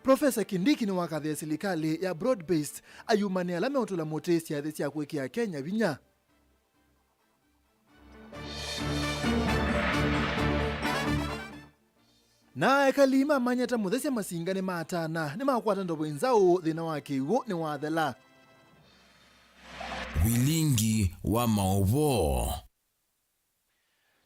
Profesa Kindiki ni wakathi ya serikali ya broad-based ayumani alame utula motesi ya dhesi ya kuwekea Kenya vinya. Na ekalima manyata muthesi ya masinga ni maatana ni makwata ndobo inzao dhina wake uo ni wathela. Wilingi wa maovo.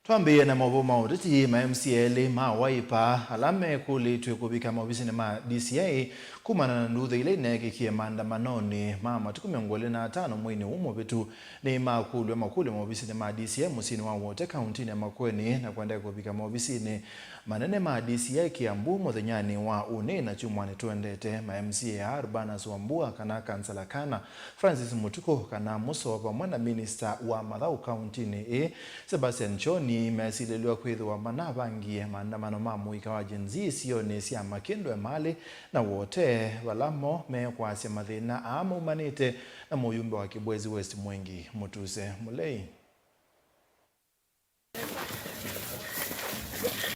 Tuambie na maovo mauriti ma MCL ma Wiper alame kuli tuikubika maofisini ma DCI kumana na nduthi ile inekikie maandamanoni mama tukumiongole na 5 mwini umo vitu ni makulu maofisini ma DCI musini wa wote kauntini ya Makueni na kuendea kubika maofisini manene ma DCI Kiambu muthenyani wa une na chumwani tuendete ma MCA Urban Wambua kana kansala kana Francis Mutuko kana Musoba mwana minister wa Mathau kauntini Sebastian Choni mesileliwa kwithwa manabangie maandamano mamu ikawa jenzi sione sia makendo ya mali na wote walamo mekwasya mathina amumanite na muyumbe wa Kibwezi West Mwengi Mutuse Mulei.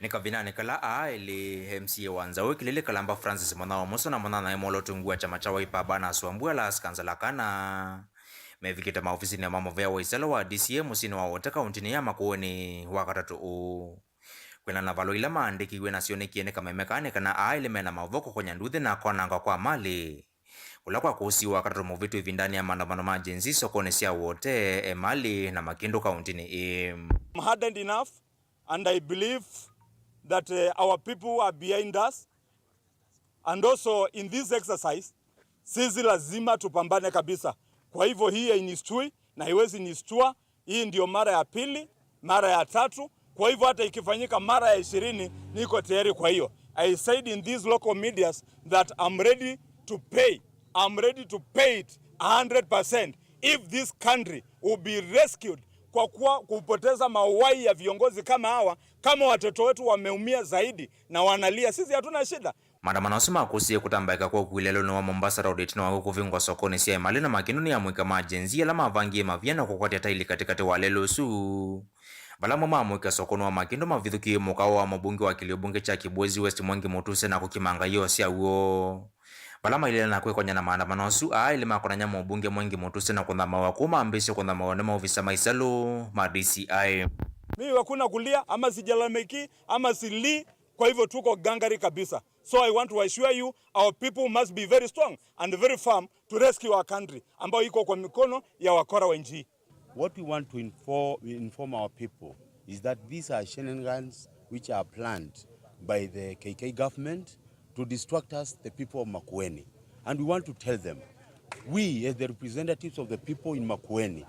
Nikavina nikala ili MCA wanza wiki lili kalamba Francis Mwanao Muso na mwana emolo tungua chama cha Wiper bana Wambua la kansala kana mevikita maofisini ya mamo vya waisala wa DCA musini wa wote kauntini ya Makueni wakatatu kwena na valo ila maandiki we nasione kiene kama mekane kana ile mena mavoko kwenye nduthi na konanga kwa mali kula kwa kuhusiwa wakatatu movitu hivi ndani ya maandamano majenzi sokoni sia wote mali na Makindu kauntini I'm hardened enough and I believe that our people are behind us, and also in this exercise sisi lazima tupambane kabisa. Kwa hivyo hii inistui na haiwezi nistua. Hii ndio mara ya pili, mara ya tatu. Kwa hivyo hata ikifanyika mara ya 20 niko tayari. Kwa hiyo I said in these local medias that I'm ready to pay. I'm ready to pay it 100% if this country will be rescued kwa kupoteza mawai ya viongozi kama hawa. Kama watoto wetu wameumia zaidi na wanalia, sisi hatuna shida. Maandamano sima kusie kutambaika kwa kuilelo ni wa Mombasa Road tino wa kuvingwa sokoni sia mali na Makindu ni ya mwika majenzi ala mavangie maviana kwa kwati ataili katikati wa lelo su bala mama mwika sokoni wa Makindu mavithuki mukao wa mabunge wa kilio cha Kibwezi West Mwengi Mutuse na kukimanga yo sia uo bala maile na kwe konya na maandamano su ile makona nya mabunge Mwengi Mutuse na kundama wakuma ambisho kundama wane maofisa maisalo ma DCI. Mimi hakuna kulia ama sijalameki ama sili, kwa hivyo tuko gangari kabisa. So I want to assure you our people must be very strong and very firm to rescue our country ambayo iko kwa mikono ya wakora wenji. What we want to inform our people is that these are shenanigans which are planned by the KK government to distract us, the people of Makueni. And we want to tell them, we as the representatives of the people in Makueni,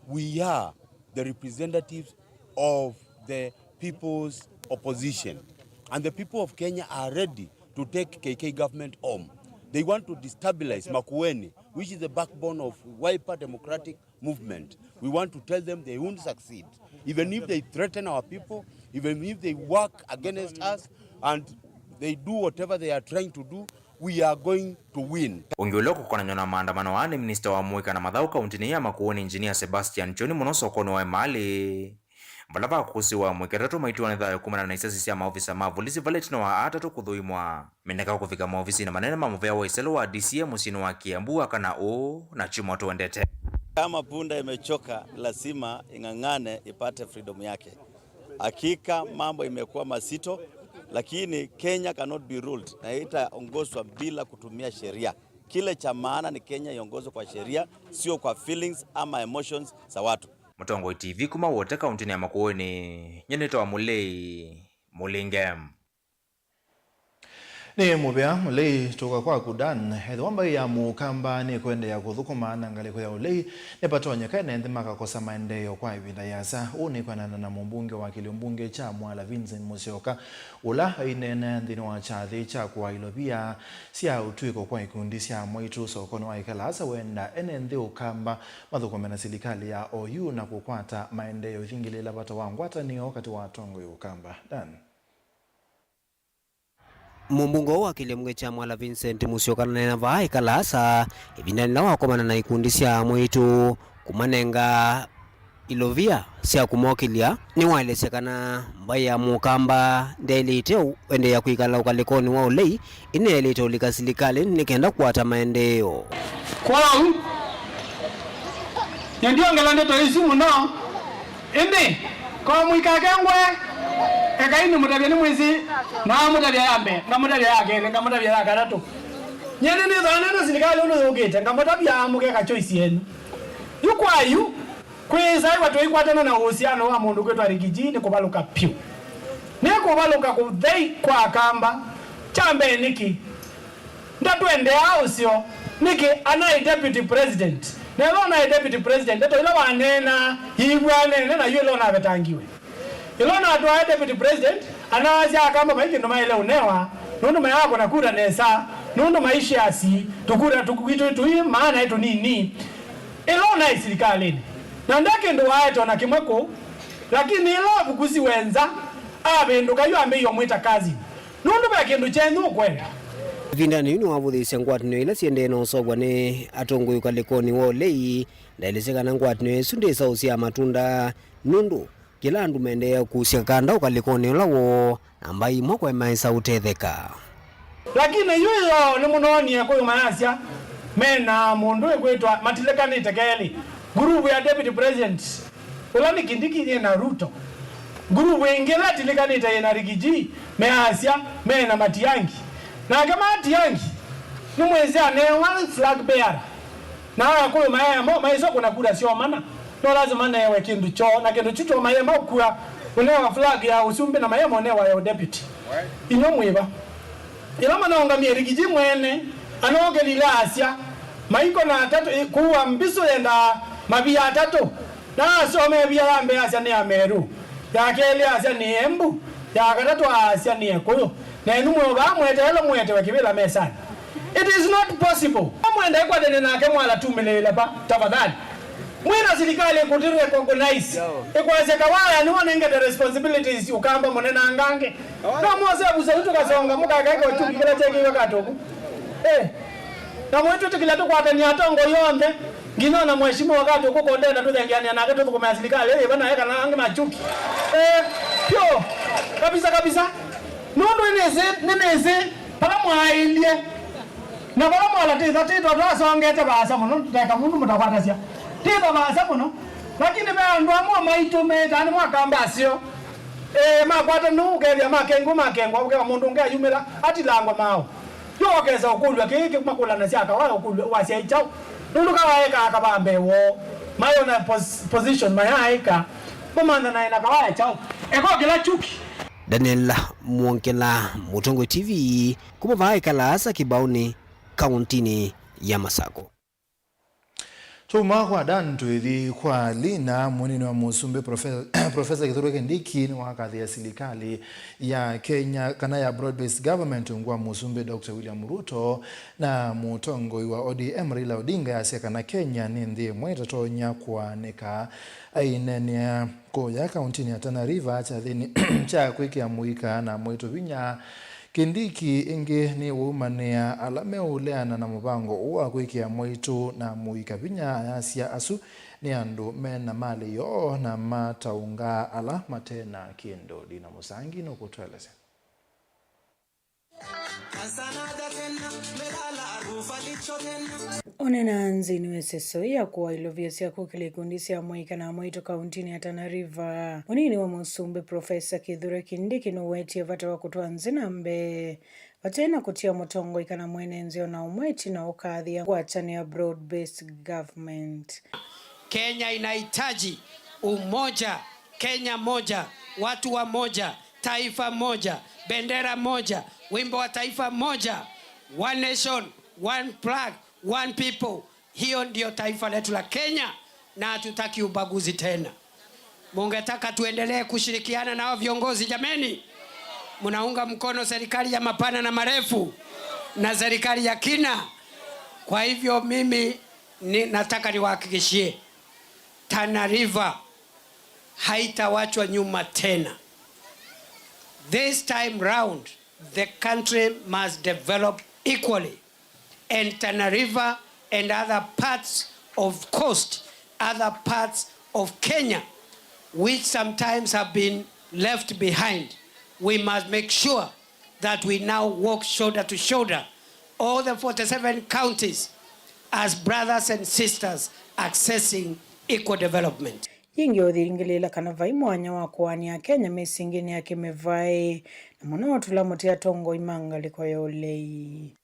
we are the representatives of the people's opposition. And the people of Kenya are ready to take KK government home. They want to destabilize Makueni, which is the backbone of Wiper democratic movement. We want to tell them they won't succeed. Even if they threaten our people, even if they work against us, and they do whatever they are trying to do, we are going to win. Ungioloko kona nyona maandamano wane minister wa Mwika na Mathau kauntini ya Makueni engineer Sebastian Choni munoso kono wa mali balaba kusiwa mwiketatu maitu wanitha ya kumana na isasi siya maofisa mavulisi valetino wa atatu kudhuimwa meneka kufika maofisi na manene mamuvea wa iselo wa DCA musini wa Kiambu kana na chimoto wendete. Kama punda imechoka lazima ingangane ipate freedom yake. Hakika mambo imekuwa masito, lakini Kenya cannot be ruled na itaongozwa bila kutumia sheria. Kile cha maana ni Kenya iongozwe kwa sheria, sio kwa feelings ama emotions za watu. Mutongoi TV kuma wote kauntini ya Makueni nyenito wa Mulei Mulingem. Ni mubea Mulei toka kwa kudan hedwamba ya mukamba ni kwende ya kuthukuma na ngaliko ya Ulei ne patonya kaine ndimaka kosa maendeleo kwa ibinda yasa uni kwa na mbunge wa kiliombunge cha Mwala Vincent Musyoka ula inene ndino wa chathi cha kwa ilobia sia utwiko kwa ikundi sia mwitu sokono wa ikalasa wenda ene ukamba mathukome na serikali ya OU na kukwata maendeleo thingilila pato wangwata ni wakati wa tongo ukamba dan. Mumbungo wa kiliombunge cha Mwala Vincent Musyoka na vai kalasa ibinani na wakomana na ikundi sia mwitu kumanenga ilovia sia kumokilia ni walesekana mbaya mukamba ndeliteu ende ya kuikala ukalikoni wa ulei inelite ulikasilikali nikenda kuata maendeleo kwao ndio ngalande to isimu no ende kwa muikakengwe ekaini mutabya ni mwezi na mutabya yambe ngamutabya yake ngamutabya yakatatu nyene ni dhana na silikali uno ugete ngamutabya muke ka choice yenu yukwayu kweza watu ikwatana na uhusiano wa mundu kwetu arigijini kubaluka pyu ne kubaluka kuthei kwa kamba chambe niki ndatwende ausio niki ana deputy president nelona deputy president eto ila wanena hibwane na yelo na betangiwe ilona atwa deputy president anawazi akamba maiki ndo maile unewa nundu mayako na kura nesa nundu maisha asi tukura tukukitu tu maana yetu nini ilona isirikalini na ndake ndo waeto na kimweko lakini ilo bukusi wenza abindu kayo ambeyo mwita kazi nundu bakindu chenu kwenda vindani ni wavuthisia ngwatino ila siende no sogwa ni atongo yukalikoni wo lei ndailesekana ngwatino esunde sausi ya matunda nundu kila andu mendea kusia kanda ukalikoni lawo ambai mwakwa maisa utetheka lakini yuyo ni munonie kuyo maasya mena mundu ekwetwa matilekani tekeli grupu ya deputy president ulani kindiki na Ruto grupu ingela tilekani ta na Rigiji measya mena Matiangi na kama Matiangi ni mwezi ane one flag bearer na kuyo mayemo maiso kuna kura sio maana no lazima newe kindu cho na kindu chicho mayemo kura unewa flag ya usumbe na mayemo newa ya deputy ino mwiba ila manonga Rigiji mwene anogelila asya maiko na tatu kuwa mbiso yenda mabia tatu na some bia lambe asya ni Ameru ya kele asya ni Embu ya katatu asya ni Ekuyu na numo ba mwete helo mwete wakibila mesani. It is not possible mwende kwa dene na kemwala tumelele ba tafadhali mwina serikali kutire recognize ekwase kawaya ni wanenge the responsibilities ukamba monena angange na mose abuza utu kasonga muka kake wachuki kila cheki wakatoku na mwetu tikila tu kwata ni atongo yonde ngino na mheshimiwa wakati uko kondena tu dengiani na ketu kwa serikali bana yeka na ange machuki pio kabisa nondo ineze pala mwailie na pala mwala tito twasongete basa muno tuteka mundu mutakwata sia tito basa muno lakini be ndo amwa maito meta ni mwakamba asio makwata nu kevya makengo ukeka mundu ngayumela ati langwa mao yokeza ukulwa kiki makula na siaka wala ukulwa wasia ichao nundu kawaeka akabambe wo mayo na position mayaika bomanda na ina kawaya chao eko kila chuki Daniel Mwonkela Mutongo TV kumuvai kalasa kibauni kauntini ya Masako. Tuma kwa dantu hivi kwa lina munini wa musumbe Professor Kithure Kindiki ni wakadhi ya serikali ya Kenya kana ya broad-based government ngwa musumbe Dr. William Ruto na mutongo wa ODM Raila Odinga ya sekana Kenya ni ndiye mweta tonya kwa neka ainenia koya kauntini ya Tana River chathini cha kwiki ya muika na mweto vinya Kindiki ingi ni umania alame uleana na mubango uwa kwikia mwitu na muika vinya ayasia asu ni andu mena mali yo na mataunga ala matena kiendo Dina Musangi no kutueleze. Onena nzini weseso ya kuwa ilovyesia kukili kundisi ya mwika na mwito kauntini ya Tana River. Unini wa musumbe Professor Kithure Kindiki no weti ya vata wa kutua nzina mbe. Watena kutia mutongo ikana mwene nzio na umweti na ukadhi ya kuachani ya broad-based government. Kenya inahitaji umoja, Kenya moja, watu wa moja, taifa moja, bendera moja, wimbo wa taifa moja, one nation, one flag, one people. Hiyo ndio taifa letu la Kenya na hatutaki ubaguzi tena. Mungetaka tuendelee kushirikiana na viongozi jameni? Munaunga mkono serikali ya mapana na marefu na serikali ya kina. Kwa hivyo mimi nataka niwahakikishie Tana River haitawachwa nyuma tena. This time round the country must develop equally, and Tana River and other parts of coast, other parts of Kenya, which sometimes have been left behind. We must make sure that we now walk shoulder to shoulder, all the 47 counties, as brothers and sisters accessing equal development. Yingi othiringilila kana vai mwanya wa kuania Kenya mesingine yake mevai na mwana watula mutia tongo imanga liko yolei.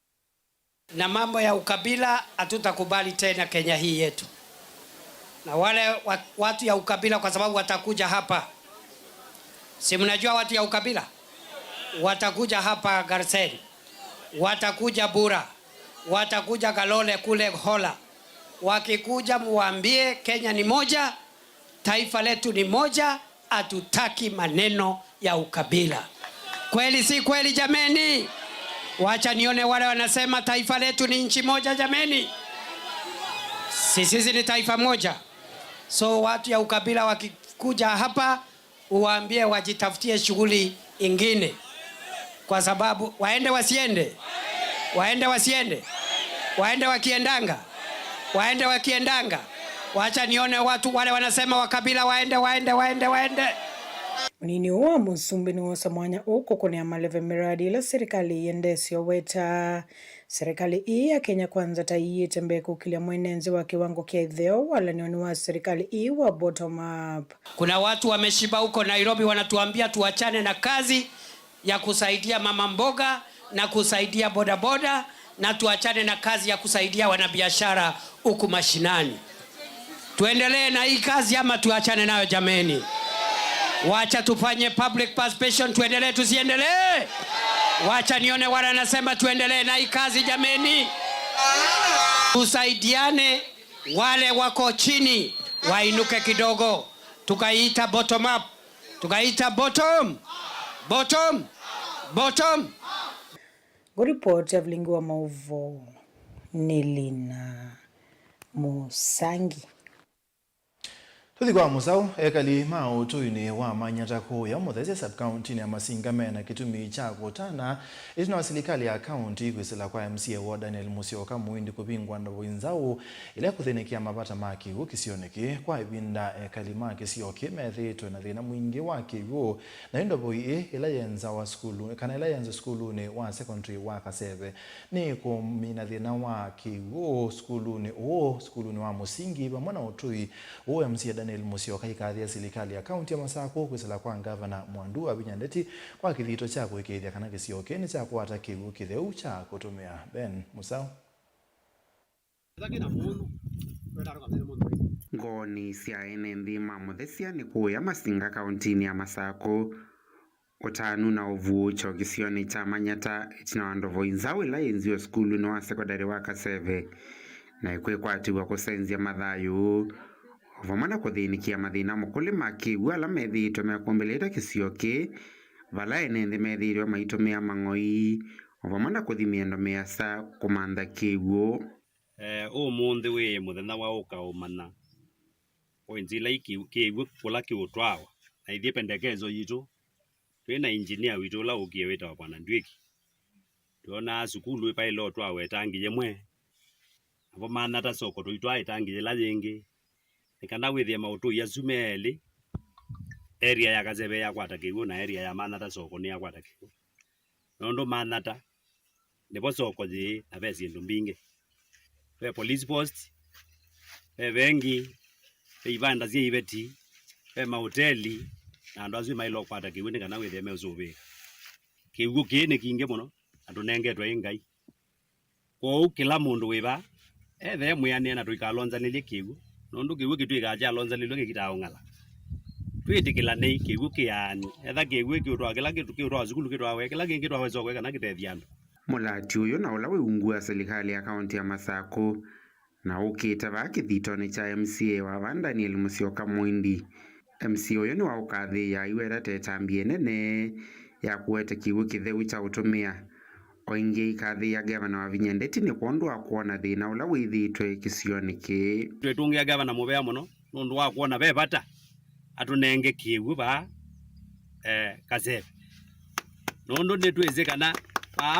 Na mambo ya ukabila hatutakubali tena Kenya hii yetu. Na wale watu ya ukabila kwa sababu watakuja hapa. Si mnajua watu ya ukabila? Watakuja hapa Garseni. Watakuja Bura. Watakuja Galole kule Hola. Wakikuja muambie Kenya ni moja, taifa letu ni moja, hatutaki maneno ya ukabila. Kweli si kweli jameni? Wacha nione wale wanasema taifa letu ni nchi moja jameni. Sisi ni taifa moja. So watu ya ukabila wakikuja hapa uwaambie wajitafutie shughuli ingine. Kwa sababu waende wasiende. Waende wasiende. Waende wakiendanga. Waende wakiendanga. Wacha nione watu wale wanasema wakabila waende. Munini wa Musumbi ni wosa mwanya uko kune amaleve miradi ila serikali yendesio weta. Serikali hii ya Kenya Kwanza taiye tembe kukilia mwenenzi wa kiwango kia idheo wala nioni wa serikali hii wa bottom up. Kuna watu wameshiba huko Nairobi wanatuambia tuachane na kazi ya kusaidia mama mboga na kusaidia bodaboda na tuachane na kazi ya kusaidia wanabiashara huku mashinani. Tuendelee na hii kazi ama tuachane nayo jameni? Wacha tufanye public participation, tuendelee tusiendelee? Wacha nione wale wanasema tuendelee na hii kazi jameni. Tusaidiane, wale wako chini wainuke kidogo. Tukaita bottom up. Tukaita bottom. Report ya Vlingi wa Mauvo Nilina Musangi. Tuthikwa musau ekali mao tuini wa manyata ko ya muthese sub county ya Masinga mena kitumi cha kutana itino serikali ya county kwisila kwa MCA wa Daniel Musyoka muindi kubingwa ndo winzao ile kuthenikia mabata maki ukisioneki kwa ibinda ekali maki sioke methito na thina mwingi wake go na ndo boy ila yenza wa skulu kana ila yenza skulu ni wa secondary wa Kaseve ni kumina thina wake go skulu ni wa musingi bamwana utui o MCA Daniel Musyoka ikathia serikali ya county ya Masako kwisila kwa governor Mwandu Abinyandeti kwa kithito cha kuikithia kana gisioke ni cha kwata kigu kitheu cha kutumia Ben Musau ngoni cia enendi mamuthesia ni kuya Masinga county ya Masako utanu na uvu cho gisioni cha manyata itina ndovo inzao ila yenzio skulu no wa secondary wa Kaseve na ikwe kwatiwa kusenzia mathayu vamana kuthinikia mathina mukuli makiwa la methito mekombeleta kisioke vala enende methiro maitumia mang'oi vamana kuthimiendo measa kumantha kiwo umuthi wi muthenya wa ukaumana oinzila kiwo kula kiutwawa na ithie pendekezo yitu twina engineer witu la ukie weta bwana Ndwiki tuona sukulu ipailo otwawe tangi yemwe avo mana ta soko tuitwa itangi la yengi nikana withie mautu ya Zumeli area ya Kaseve ya kwata kiwu na area ya Manata soko ni ya kwata kiwu nondo Manata ndipo soko ji na besi ndumbinge pe police post pe vengi pe ibanda zi ibeti pe mahoteli na ndo azu mailo kwata kiwu nikana withie mezubi kiwu kine kinge muno atunengetwa ingai ko kila mundu wiba ethe muyane na tuikalonzanilie kiwu nondo kiwu kitwika aja alonzanilio gikitaongala twitikila nei kiwu kiani etha kiwu kiutwa kila kitu kiutwa zukulu kitwa we kila kingi kitwa wezo kana kitethia mulati uyu na ula wiungua serikali ya kaunti ya Masako na ukita bakithito ni cha MCA wa Daniel Musyoka muindi MCA uyu ni wa ukathi ya iwera tetambie nene ya kuwete kiwu kitheu cha utumia oingi ikathi ya gavana wa Vinyandeti ni kuondwa kuona thina ula withitwe kisioni ki twetungia gavana mubea muno nundu wa kuona bebata atunenge kiwu ba Kaseve nundu ni tweze kana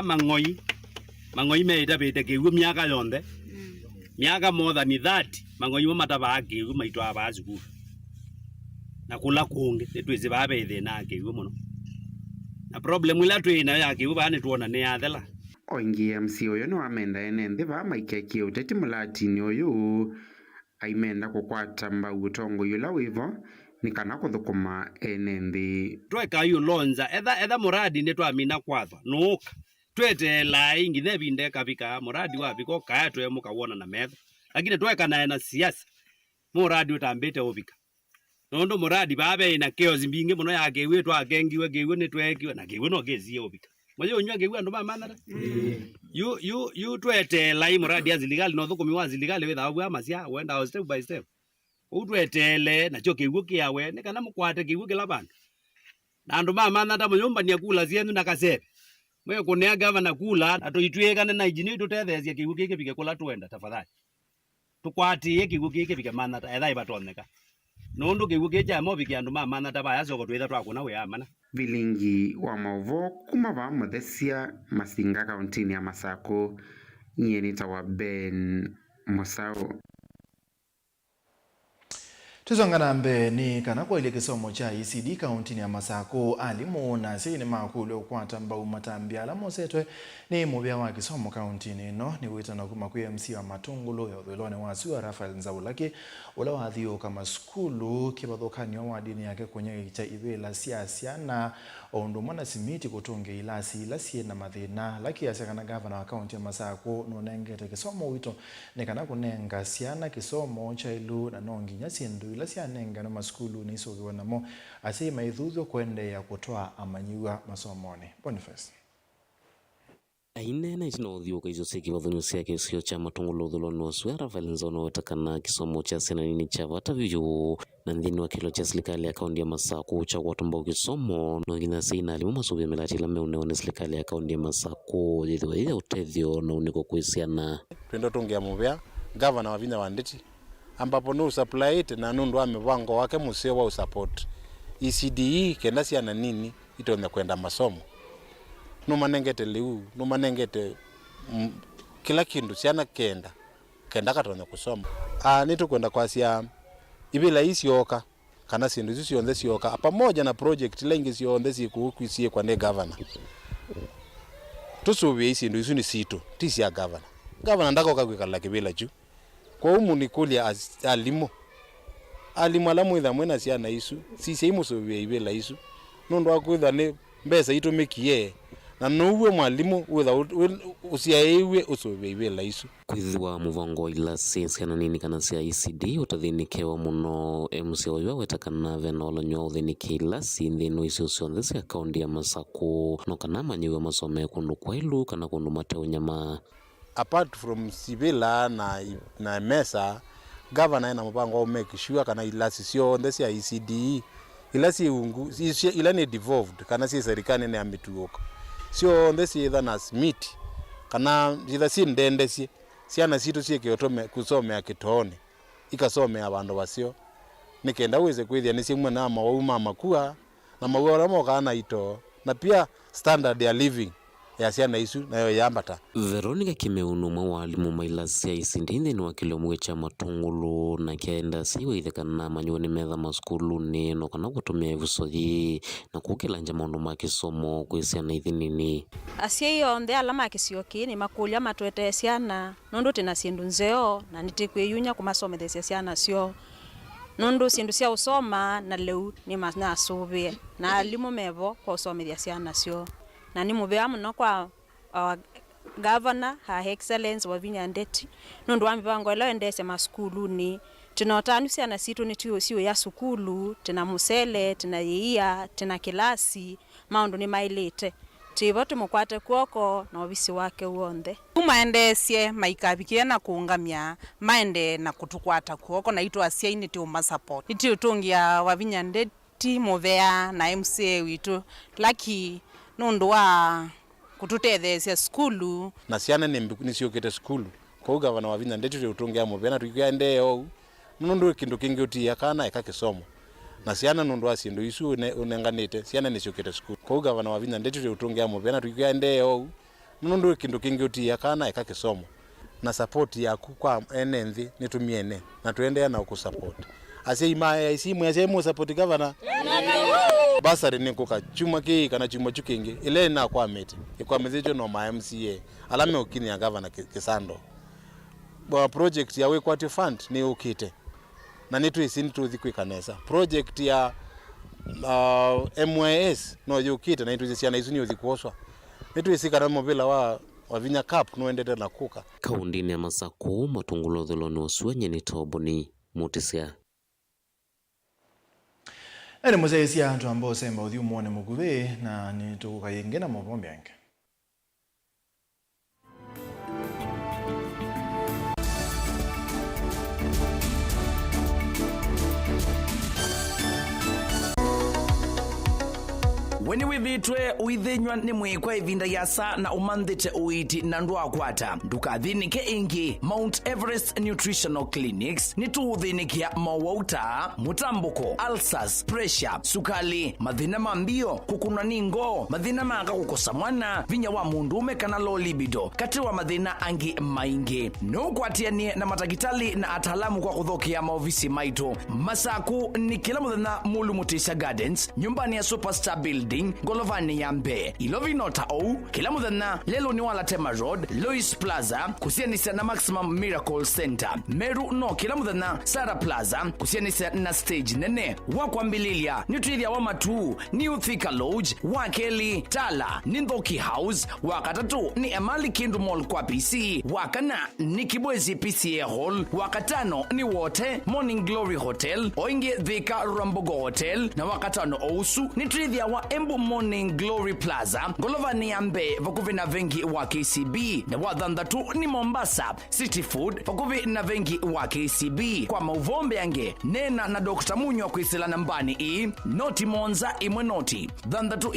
mang'oi meita bete kiwu miaka yonde miaka more than 30 mang'oi mataba kiwu maitwa ba zukuru na kula kungi nitwizi babe thina akiwe muno na problem ila twina yakiwe bani tuona ni athela oingi MC uyu ni wamenda enenthi ba maikekie uteti mulatini uyu aimenda kukwata mbau utongo yula wivo ni kana kuthukuma enenthi tweka yu lonza etha muradi ni twamina kwatha nuka twete lai ngithe binde kabika muradi wa biko kaya twe mukawona na metha lakini tweka na siasa muradi utambite ubika nondo muradi babe ina chaos mbinge muno yake wetu akengiwe gewe ni twekiwe na gewe no gezie ubika moyo unywa gewe ndo mamana you twete lai muradi aziligali no thukumi wa aziligali wetha abwa masia wenda step by step utwetele na choke guki yawe ni kana mukwate kiguki labana na ndo mamana ta muyumba ni akula zienu na kasebe mwe kunea governor kula atoitwekane na injini tutethesia kiguki kibike kula twenda tafadhali tukwatie kiguki kibike mana ta etha ibatoneka nondo kiguki cha mobiki andu mamana ta baya soko twetha twakuna we amana vilingi wa mauvo kuma ba Muthesia Masinga kauntini ya Masako nyeni tawa Ben Musau. Tuzongana mbe ni kana kwa ile kisomo cha ECD kauntini ya Masako alimu na sini makulu ukwata mbau matambia la mosetwe ni mubia wa kisomo kauntini no ni wita na kuma kwa MC wa Matungulo ya udhulone wa Suwa Rafael Nzaulaki ula wadhiyo kama skulu kibadhokani wa dini yake kwenye icha iwe la siasia na ondumana simiti kutunge ilasi ilasi na madhina laki ya sekana gavana wa kaunti ya Masako nonengete kisomo wito ni kana kunenga siana kisomo cha ilu na nongi nyasi ndu ilasi anenga na maskulu ni iso kiwanamo asema idhudho kwende ya kutoa amanyiwa masomoni. Boniface aine na itino uthiuka izo siki wathunyu siake isio cha Matungulo udhuloni wa Suwa Rafael Nzaulaki watakana kisomo cha senanini cha vataviyu na nthini wa kilo cha serikali ya kaunti ya Masako cha kuwatomba kisomo no ngina sina alimu masubi melatila meune serikali ya kaunti ya Masako yithiwa ya utethio na uniko kuisiana twendo tungia muvea governor wa Vinya Wandeti ambapo no supply it na nundu amevango wake museo wa support ECDE kenda siana nini itonda kwenda masomo numanengete liu numanengete kila kindu siana kenda katonda kusoma nitu kwenda kwa sia ibila isioka kana sindu sionde sioka pamoja na project lengi sionde sikuukwisie kwa ne governor tusubi isindu isuni situ tisi ya governor ndako kakwikala kibila chu kwa umu nikulia alimu alamu itha mwena siana isu sisi imusubi ibila isu nundu akwitha ni mbesa itumikie na nuwe mwalimu usiaiwe usubi ibila isu kwithiwa muvango ila siana nini kana sia ECD utathinikewa muno MC oyo wetakana venolo nyo uthinike ila sinthino icio cionthe cia kaunti ya Masako no kana manyiwe masome kundu kwa ilu kana kundu mateo nyama apart from Sibila na Mesa governor na mupango make sure kana ila cionthe cia ECD ila ungu ila ni devolved kana si serikali ni amituoka sio ndesi itha na smith kana itha si ndendesi siana situ sie kiotome kusomea kitone ikasomea abandu basio nikenda weze kwithia ni simwe na mauma makua na mawora mokana ito na pia standard ya living ya siana isu nayo yambata. Veronica Kimeunu mwalimu mailasi ya isindinde ni wakilomwe cha Matungulo na kienda siwe ithekana manyuani metha maskulu ni no kana kutumia ivusothi na kukilanja maundu ma kisomo kwisiana ithinini asia iyo ndhe alama kisioki ni makulia matwete siana nundu tina sindu nzeo na nitikwiyunya kumasomethesia siana sio nundu sindu cia usoma na leu ni masubie na alimu mevo kwa usomethia siana sio na ni mubea muno kwa governor her excellence wa Vinya Ndeti nundu wa mipango ilo endese maskulu ni tinotanu siana situ ni tuyo siyo ya sukulu tina musele tina yeia tina kilasi maundu ni mailete tivo tumukwate kuoko na obisi wake uonthe umaendesie maikabikie na kuungamia maende na kutukwata kuoko na itu asia ini ti uma support iti utungia wa Vinya Ndeti muvea na MCA witu laki nundu wa kututethesia skulu na siana ni siokete skulu kwa governor wa Vinya Ndeti utungia muvea na tukiwa ndeo nundu kindu kingi utia kana eka kisomo na siana nundu asindu isu unenganite siana ni siokete skulu kwa governor wa Vinya Ndeti utungia muvea na tukiwa ndeo nundu kindu kingi utia kana eka kisomo na support yaku kwa enenthi nitumiene na tuendea na kusupport ase ima simu ase mo support governor basari ni kuka chuma ki kana chuma chukingi ile na kwa mete kwa mezejo no ma MCA alame ukini ya governor Kisando ba project ya we kwati fund ni ukite na nitu isini tu dhikwi kanesa project ya MYS no yukite na nitu zisiana isuni udhikuoswa nitu isika na mobila wa vinya cup no endete na kuka kaundini ya Masako matungulo dhuloni wasuenye ni toboni mutisia ene muzeisi ya antu ambao semba udhiu muone mugube na nitukuka yengena mabombi yange. Weni wivitwe uithinywa ni mwikwa ivinda yasa na umanthite uiti na ndu akwata ndukathinike ingi. Mount Everest Nutritional Clinics ni tuuthinikia mawauta, mutambuko, ulcers, pressure, sukali, mathina mambio, kukuna ningo, mathina manga kukosa mwana, vinya wa mundume kana low libido, kati wa mathina angi maingi. Nukwatianie na matagitali na atalamu kwa kuthokia maofisi maitu. Masaku ni kila muthenya Mulu Mutisha Gardens, nyumbani ya Superstar Building, Golovani ya Mbe. Ilovinota ou, kila muthenya lelo ni Walatema Road, Lois Plaza, kusianisa na Maximum Miracle Center. Meru no kila muthenya Sara Plaza, kusianisa na stage nene. Wakwambililia, nitwithia wa matu, New Thika Lodge, Wakeli, Tala, Nindhoki House, wakatatu ni Emali Kindu Mall kwa PC, wakana ni Kibwezi PCA Hall, wakatano ni Wote Morning Glory Hotel, oinge Thika Rambogo Hotel, na wakatano ousu ni trivia wa Embu Morning Glory Plaza, Golovani ya Mbe vakuvi na vengi wa KCB, na wadhandatu ni Mombasa City Food vakuvi na vengi wa KCB. Kwa mauvombe yange nena na Dr. Munyo kuisila nambani noti monza imwe noti dhandatu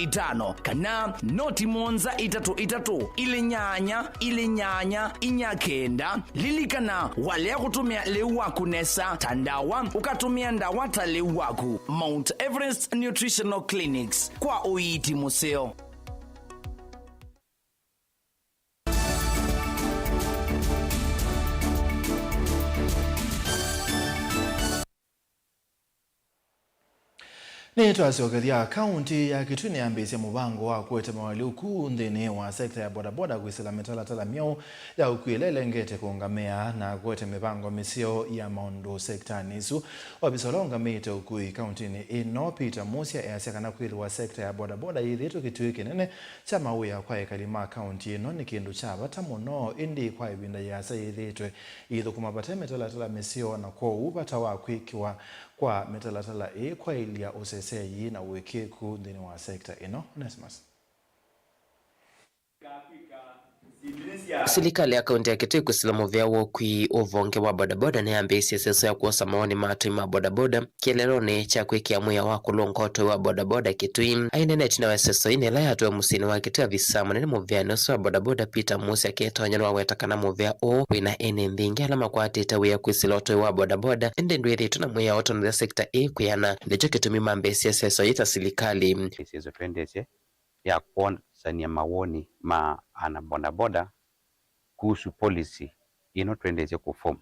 itano kana noti monza itatu ili nyanya inyakenda lilikana wale ya kutumia leuwaku nesa tandawa ukatumia ndawata leuwaku. Mount Everest Nutritional Clinics kwa uiti museo. Ni twasogethia kaunti ya Kitui niambisia mubango wa kuete mawali ukuu nthini wa sekta ya bodaboda kwisila mitalatala miao ya ukwilele ngete kuungamia na kuete mibango misio ya maundu sekta nisu. Wabisolonga mite ukui kaunti ni ino Peter Musia easia kana kwili wa sekta ya bodaboda ilitu Kitui kinene cha mauya kwa ekalima kaunti ino ni kindu cha bata muno indi kwa ibinda ya sa ilitwe idhu kumabate mitalatala misio na kwa upata wa kwikiwa kwa metalatala kwa ilia usesei na uwekeku ndini wa sekta ino. Onesmus. Serikali ya kaunti ya Kitui kusilamu vyao kwi uvonge wa bodaboda ni ambisi sesa ya kuosa maoni matu ma bodaboda kieleloni cha kwikia muya wa kulongoto wa bodaboda Kitui ainene tina weseso inela ya tuwe musini wa Kitui visamu nini muvyano wa bodaboda Peter Musia ketonya wa wetakana muvya o wina ene mbingi alama kwa atita wea kuisiloto wa bodaboda ende ndwiri tuna muya oto na sekta kuyana lejo kitumi mambisi sesa ita serikali ya kuonsania mawoni ma ana bodaboda kuhusu policy tuendeze kuform.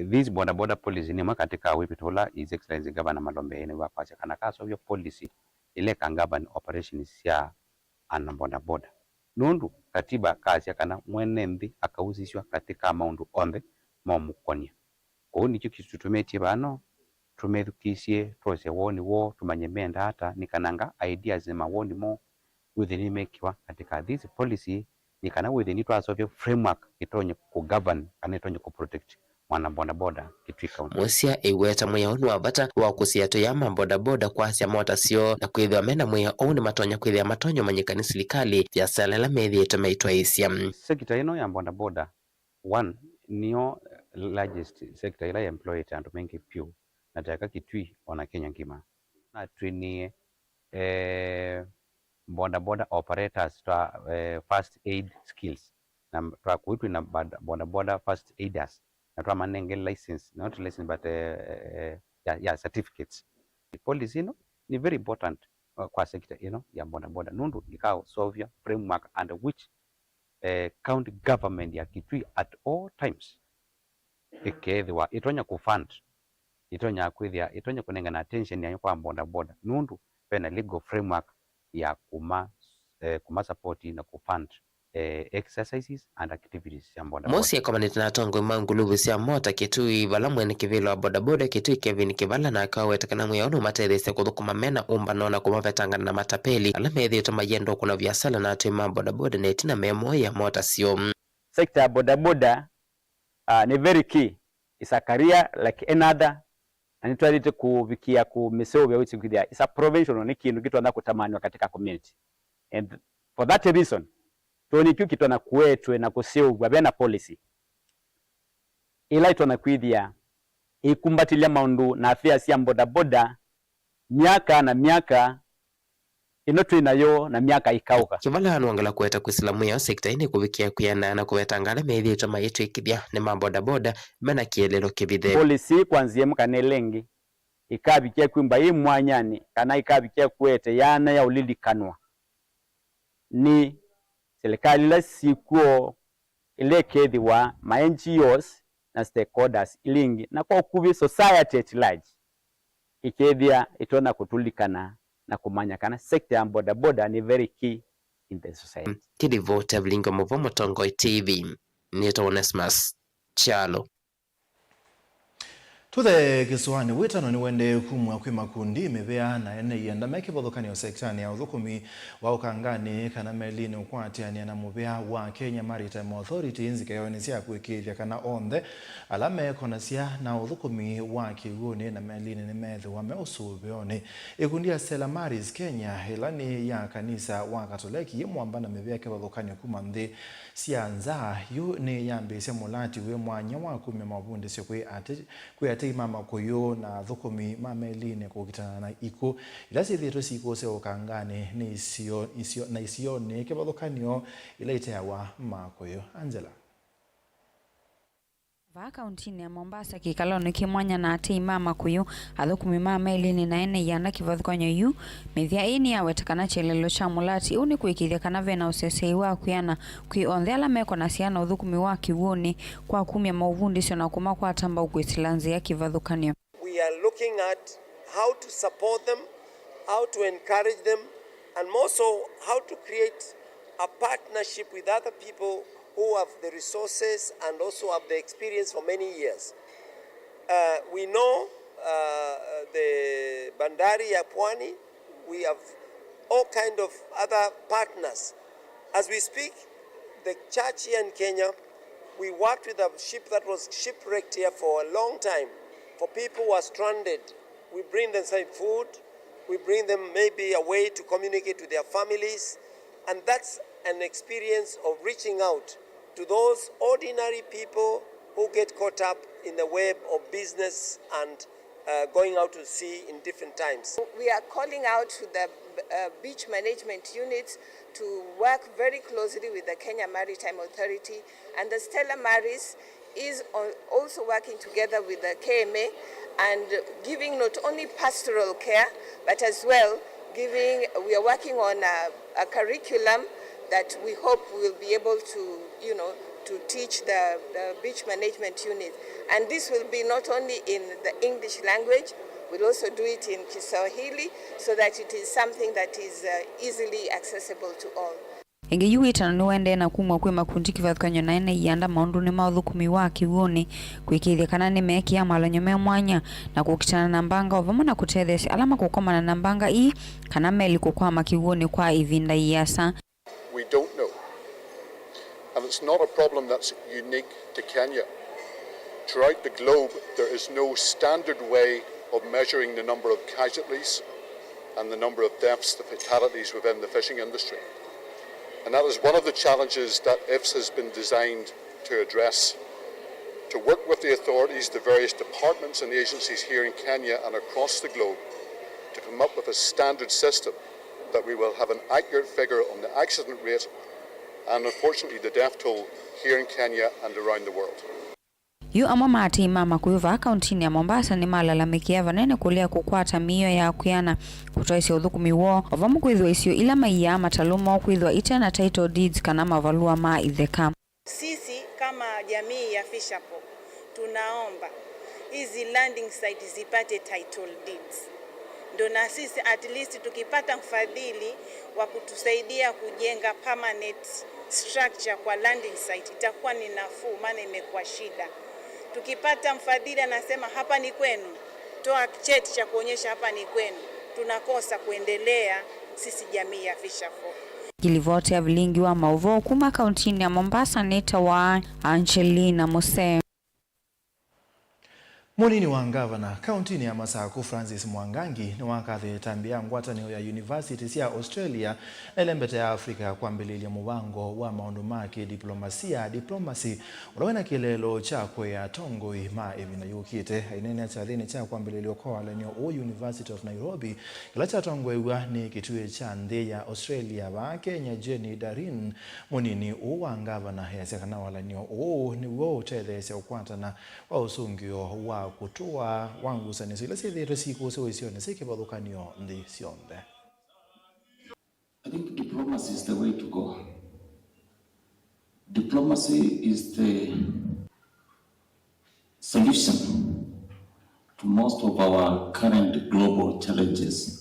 This bodaboda policy ni katika wipitola His Excellency Governor Malombe ene wapacha kana kaso vyo policy ile kangabani operations ya ana bodaboda. Nundu katiba kazi ya kana mwenembi akauzishwa katika maundu ombe maumukonia. Kwa nicho kisutumeti bano tumerukisie tose woni wo tumanyemenda hata nikananga ideas ma woni mo within mekiwa katika this policy nikana within twaso framework itonye ku govern kana itonye ku protect mwana bodaboda Kitui County. Musia iweta muya onu wabata wa kusiato ya bodaboda kwa asia mota sio na kwithwa mena muya onu matonya kwithwa matonyo manyikani serikali ya salela methi itomeitwa isia. Sekta ino ya bodaboda one niyo largest sector ila employed and mengi piu nataka Kitui ona Kenya ngima na tunie bodaboda operators first aid skills na twakuitwa na bodaboda first aiders na twa manenge license not license but certificates. The policy ino ni very important kwa sekta ino ya bodaboda nundu ikao solve framework under which county government ya Kitui at all times ikethwa itonya kufund itonya kwithia itonya kunengana attention ya kwa bodaboda nundu pena legal framework ya kuma support na kufund exercises and activities ya bodaboda. Mosi akomanite na tongo mangulubu cia mota kitui bala mwene kivilo wa bodaboda kitui Kevin Kibala na akawetekana mwiyaonu matethese kuthukuma mena umbano na kumapetangana na matapeli ala methito mayendo kuna biasala na atuma bodaboda netina memo ya mota sio. Sector ya bodaboda ni very key. It's a career like another. And it kuvikia kumeseo vya wichi kudia. It's a provincial ni kindu kitu anda kutamani katika community. And for that reason, tuoni kitu na kuetwe na kuseo wabena policy. Ila ito na kuidia ikumbatilia maundu na affairs ya bodaboda miaka na miaka inotu inayo na miaka ikauka. Kibala hanuangala kuweta kusilamu ya sekta ini kuvikia kuyana na kuwetangala methi utama yetu ikibia ni mabodaboda mena kielelo kibide. Policy kwanzie mkanelengi ikabikia kuimba hii mwanyani kana ikabikia kuwete yana ya ulili kanwa. Ni serikali la sikuo ile kethi wa ma NGOs na stakeholders ilingi na kwa ukubi society at large ikethia itona kutulikana na kumanyakana sector ya bodaboda ni very key in the society. Kidivote Vlingo Movomo Tongoi TV Nito Onesmus Chalo Tuthe kiswani witano ni wende kumwa kwi makundi mevea na ene yenda meke bothokani o sektani ya uthukumi wa ukangani kana melini ukwatiania na muvea wa Kenya Maritime Authority nzike yonisia kwikithia kana onthe alame konasia na uthukumi wa kiuguni na melini ni methe wa meusubioni ikundi ya Stella Maris Kenya ilani ya kanisa wa Katoliki yimwambana mevea ke bothokani kuma nthi sianza yu ni yambise mulati we mwanya wa kumya mabundi sio kwi ati mama koyo na thukumi mameline kugitana na iku ilasi thito siko se okangane ni isio ne ke bathokanio ilaite yawa makoyo. Angela Kaunti ya Mombasa kikaloni kimwanya na ati mama kuyu athukumi mameline na ene yana kivathukanyo yu methia ini yawetekana chelelo cha mulati uni kwikithia kana vena usesei wa kuyana kwi onthe ala meko na siana uthukumi wa kiwuni kwa kumya mauvundisyo na kuma kwa tamba ukwitilanzi ya kivathukanyo. We are looking at how to support them, how to encourage them, and also how to create a partnership with other people who have the resources and also have the experience for many years. We know the Bandari ya Pwani, we have all kind of other partners. As we speak, the church here in Kenya, we worked with a ship that was shipwrecked here for a long time. For people who are stranded, we bring them some food, we bring them maybe a way to communicate with their families, and that's an experience of reaching out to those ordinary people who get caught up in the web of business and going out to sea in different times. We are calling out to the beach management units to work very closely with the Kenya Maritime Authority, and the Stella Maris is also working together with the KMA and giving not only pastoral care but as well we are working on a curriculum that we hope we will be able to, to teach the beach management unit. And this will be not only in the English language, we'll also do it in Kiswahili so that it is something that is easily accessible to all. Inge yuita na nuende na kumwa kwe makundi kivathukanyo na ene ianda maundu ni mauthukumi wa kiwuni kwikithia kana ni meki ya malonyo me mwanya na kukitana na mbanga ovamo na kutethesi alama kukomana na mbanga ii kana meli kukwama kiwuni kwa ivinda iasa. We don't know. And it's not a problem that's unique to Kenya. Throughout the globe, there is no standard way of measuring the number of casualties and the number of deaths, the fatalities within the fishing industry. And that is one of the challenges that IFS has been designed to address, to work with the authorities, the various departments and agencies here in Kenya and across the globe to come up with a standard system that we will have an accurate figure on the accident rate and unfortunately the death toll here in Kenya and around the world. Yu amwa mati mama kuiva kauntini ya Mombasa ni malalamikia vanene kulia kukwata miyo ya kuyana kutoisi uthukumi wo ovamu kwithwa isio ila maiya matalumo kwithwa ite na title deeds kana mavalua ma itheka. Sisi kama jamii ya Fisherfolk tunaomba hizi landing site zipate title deeds. Ndo na sisi at least tukipata mfadhili wa kutusaidia kujenga permanent structure kwa landing site itakuwa ni nafuu, maana imekuwa shida. Tukipata mfadhili anasema hapa ni kwenu, toa cheti cha kuonyesha hapa ni kwenu, tunakosa kuendelea sisi jamii ya Fisher-Folk. Kilivote ya vilingi wa Mauvo kuma kauntini ya Mombasa neta wa Angelina Mose. Munini wa ngavana kauntini ya Masako Francis Mwangangi ni wakathe tambia ngwatanio ya universities ya Australia na ilembete ya Afrika kwambililia mubango wa maundu make diplomacy ulawena kilelo chakwe ya tongoi ma evina yukite ainene chathini cha kwambililia kwa lenyo o University of Nairobi kila cha tongoi ni kituwe cha nthi ya Australia wa Kenya Jenny Darin. Munini wa ngavana yasekana walanyo ni wo tethese ukwatana wa usungio wa kutoa wangu sanisi la sithire siku sewisione sekebadhukanio ndi sionde. I think diplomacy is the way to go. Diplomacy is the solution to most of our current global challenges.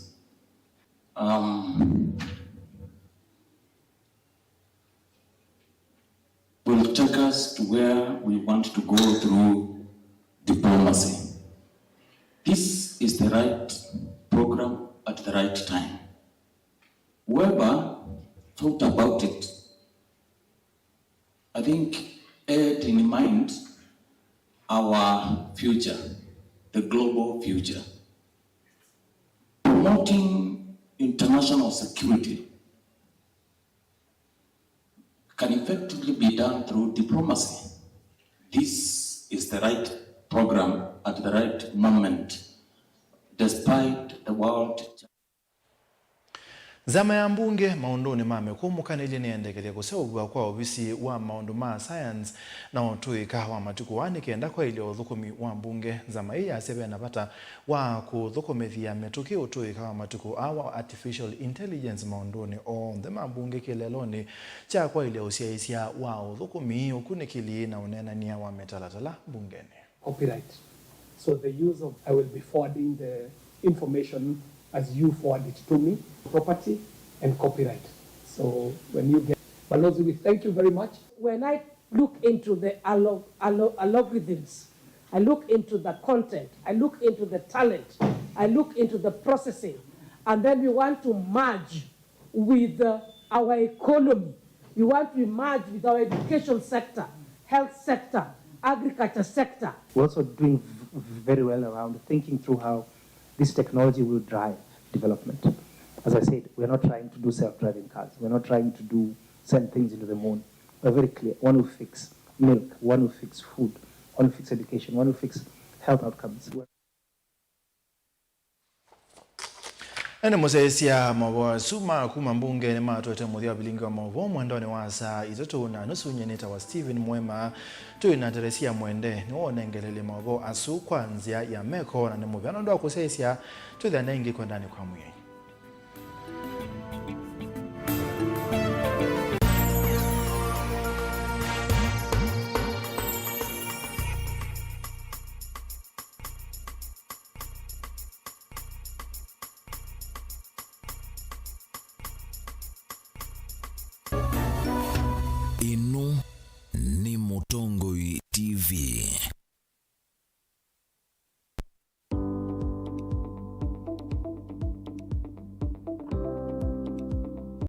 Will take us to where we want to go through diplomacy. This is the right program at the right time. Whoever thought about it, I think had in mind our future, the global future. Promoting international security can effectively be done through diplomacy. This is the right program at the right moment, despite the world. Zama ya mbunge maundoni mame kumukanili niendekele kuseugwa kwa ofisi wa maundu ma science na otuika wa matuku wanikenda kwa ili uthukumi wa mbunge. Zama hii asebe napata wa kuthukumithia metuki utuika wa matuku awa artificial intelligence maundoni o ndema mbunge kileloni cha kwa ili usiaisia wa uthukumi ukunikili na unenania wa metalatala bungeni. Copyright. So the use of, I will be forwarding the information as you forward it to me, property and copyright. So when you get, Balozi, we thank you very much. When I look into the algorithms, I look into the content, I look into the talent, I look into the processing, and then we want to merge with our economy. We want to merge with our education sector, health sector, agriculture sector. We're also doing very well around thinking through how this technology will drive development. As I said, we're not trying to do self-driving cars. We're not trying to send things into the moon. We're very clear. One will fix milk, one will fix food, one will fix education, one will fix health outcomes. Ene musesia mawa suma kuma mbunge ni matote muthia bilingi wa mawo mwendoni wa saa izoto na nusu nyeneta wa Steven Mwema tuina teresia mwende ni wonengelele mawo asu kwanzia ya meko na ni muvyano ndo kusesia tuthia nengi kwa ndani kwa mwenye.